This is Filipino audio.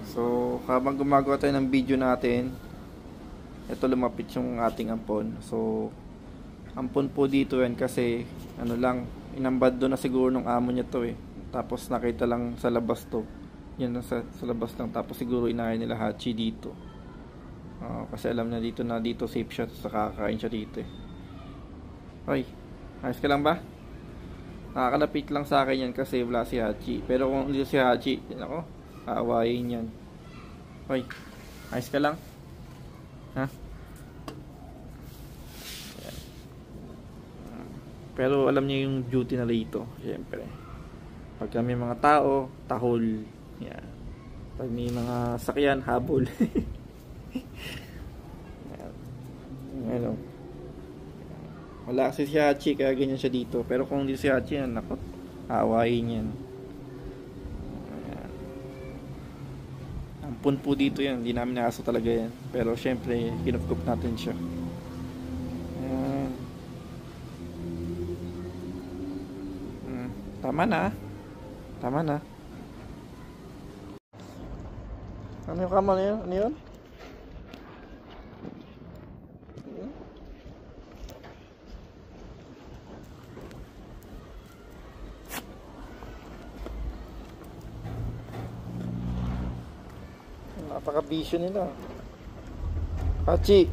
So, habang gumagawa tayo ng video natin, ito lumapit yung ating ampon. So, ampon po dito yan kasi, ano lang, inambad doon na siguro nung amo niya to eh. Tapos nakita lang sa labas to. Yan sa labas lang. Tapos siguro inahay nila Hachi dito. Kasi alam na dito safe siya. Sa kakain siya dito eh. Hoy, ayos ka lang ba? Nakakalapit lang sa akin yan kasi wala si Hachi. Pero kung dito si Hachi, ako, aawayin yan. Hoy, ayos ka lang? Ha? Pero alam niya yung duty na rito, syempre. Pag may mga tao, tahol. Yan. Pag may mga sakyan, habol. Ano? Wala kasi si Hachi, kaya ganyan siya dito. Pero kung hindi si Hachi yan, nakot, aawayin yan. Ampun po dito yan, hindi namin naaso talaga yan. Pero syempre, kinupkup natin siya. Ayan. Tama na. Tama na. Ano yung kama na yun? Ano yun? Napaka-vision nila. Hachi!